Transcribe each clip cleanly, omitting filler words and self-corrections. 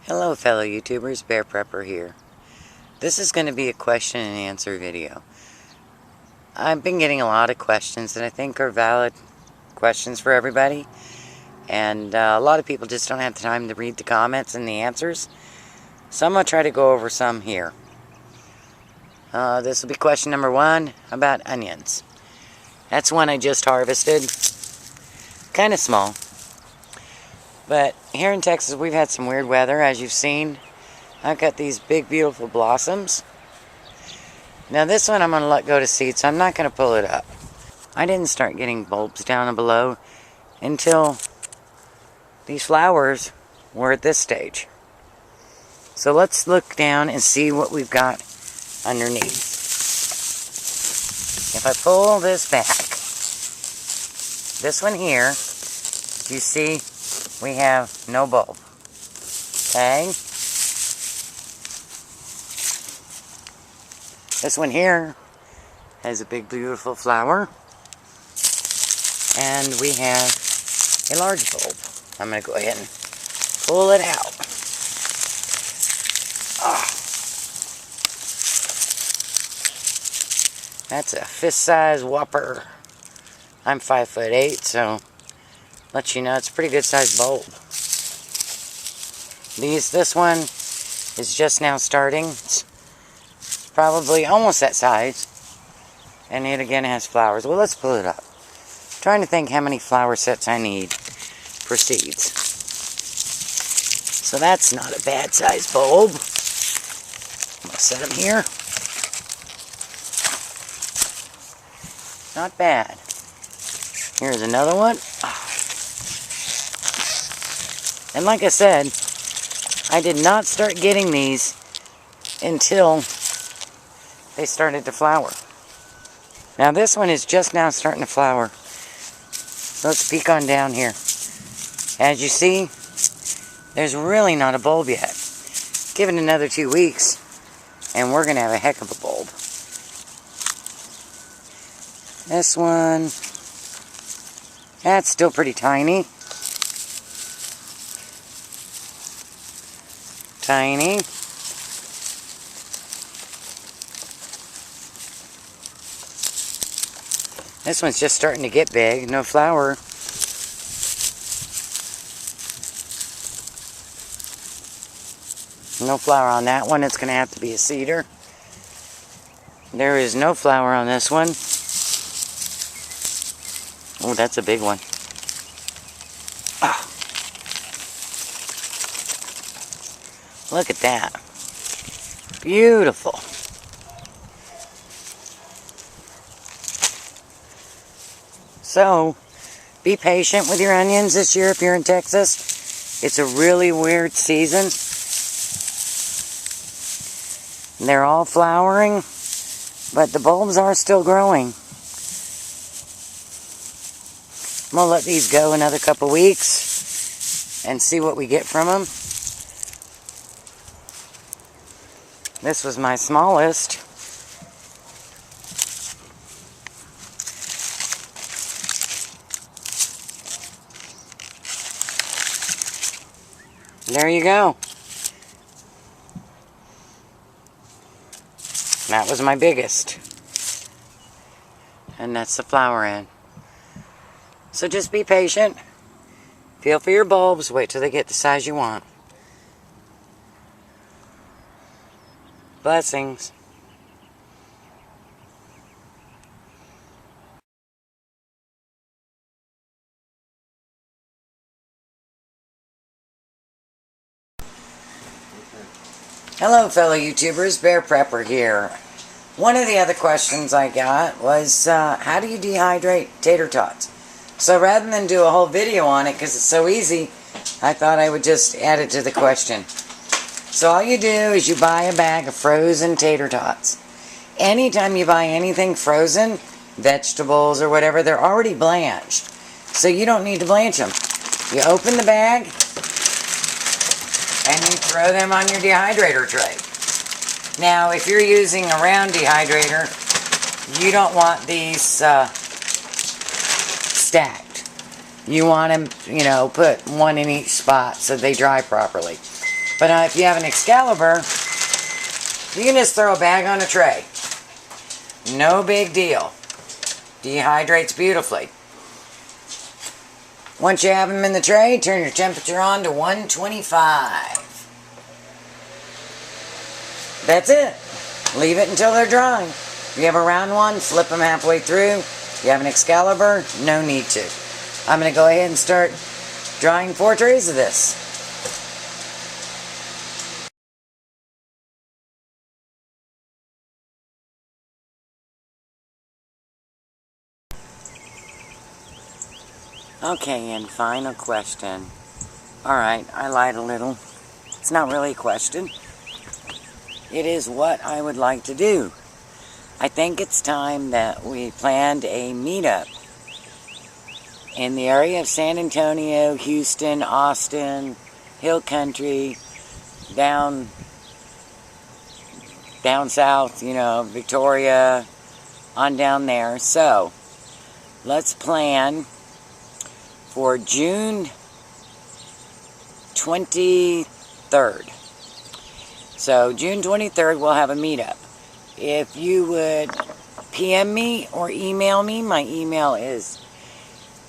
Hello fellow YouTubers, Bear Prepper here. This is going to be a question and answer video. I've been getting a lot of questions that I think are valid questions for everybody. And a lot of people just don't have the time to read the comments and the answers. So I'm going to try to go over some here. This will be question number 1 about onions. That's one I just harvested. Kind of small. But here in Texas, we've had some weird weather, as you've seen. I've got these big, beautiful blossoms. Now this one I'm going to let go to seed, so I'm not going to pull it up. I didn't start getting bulbs down below until these flowers were at this stage. So let's look down and see what we've got underneath. If I pull this back, this one here, you see we have no bulb. Okay? This one here has a big, beautiful flower. And we have a large bulb. I'm going to go ahead and pull it out. Oh. That's a fist-sized whopper. I'm 5'8", so let you know it's a pretty good sized bulb. This one is just now starting. It's probably almost that size. And it again has flowers. Well, let's pull it up. I'm trying to think how many flower sets I need for seeds. So that's not a bad sized bulb. I'm going to set them here. Not bad. Here's another one. And like I said, I did not start getting these until they started to flower. Now this one is just now starting to flower. So let's peek on down here. As you see, there's really not a bulb yet. Give it another 2 weeks, and we're going to have a heck of a bulb. This one, that's still pretty tiny. Tiny. This one's just starting to get big. No flower. No flower on that one. It's going to have to be a cedar. There is no flower on this one. Oh, that's a big one. Oh. Look at that. Beautiful. So, be patient with your onions this year if you're in Texas. It's a really weird season. They're all flowering, but the bulbs are still growing. I'm going to let these go another couple weeks and see what we get from them. This was my smallest. There you go. That was my biggest. And that's the flower end. So just be patient. Feel for your bulbs. Wait till they get the size you want. Blessings. Hello fellow YouTubers, Bear Prepper here. One of the other questions I got was, how do you dehydrate tater tots? So rather than do a whole video on it, because it's so easy, I thought I would just add it to the question. So all you do is you buy a bag of frozen tater tots. Anytime you buy anything frozen, vegetables or whatever, they're already blanched. So you don't need to blanch them. You open the bag, and you throw them on your dehydrator tray. Now, if you're using a round dehydrator, you don't want these stacked. You want them, put one in each spot so they dry properly. But if you have an Excalibur, you can just throw a bag on a tray. No big deal. Dehydrates beautifully. Once you have them in the tray, turn your temperature on to 125. That's it. Leave it until they're dry. If you have a round one, flip them halfway through. If you have an Excalibur, no need to. I'm going to go ahead and start drying 4 trays of this. Okay, and final question. Alright, I lied a little. It's not really a question. It is what I would like to do. I think it's time that we planned a meetup in the area of San Antonio, Houston, Austin, Hill Country, down south, you know, Victoria, on down there. So, let's plan for June 23rd. So, June 23rd, we'll have a meetup. If you would PM me or email me, my email is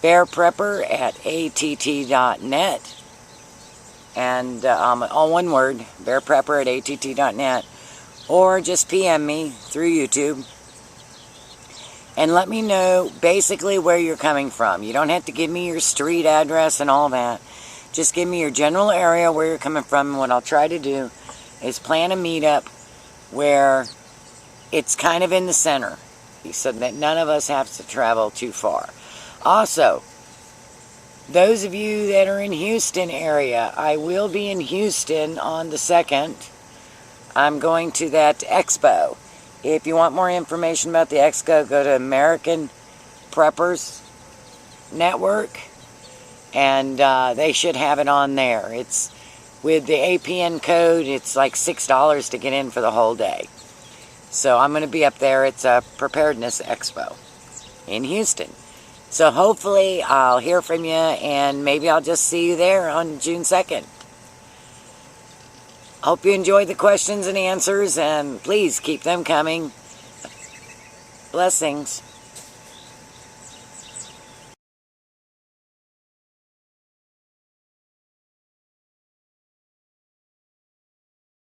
BexarPrepper@att.net. And all one word, BexarPrepper@att.net. Or just PM me through YouTube. And let me know basically where you're coming from. You don't have to give me your street address and all that. Just give me your general area where you're coming from. And what I'll try to do is plan a meetup where it's kind of in the center, so that none of us have to travel too far. Also, those of you that are in Houston area, I will be in Houston on the 2nd. I'm going to that expo. If you want more information about the expo, go to American Preppers Network, and they should have it on there. It's with the APN code, it's like $6 to get in for the whole day. So I'm going to be up there. It's a preparedness expo in Houston. So hopefully I'll hear from you, and maybe I'll just see you there on June 2nd. Hope you enjoyed the questions and answers, and please keep them coming. Blessings.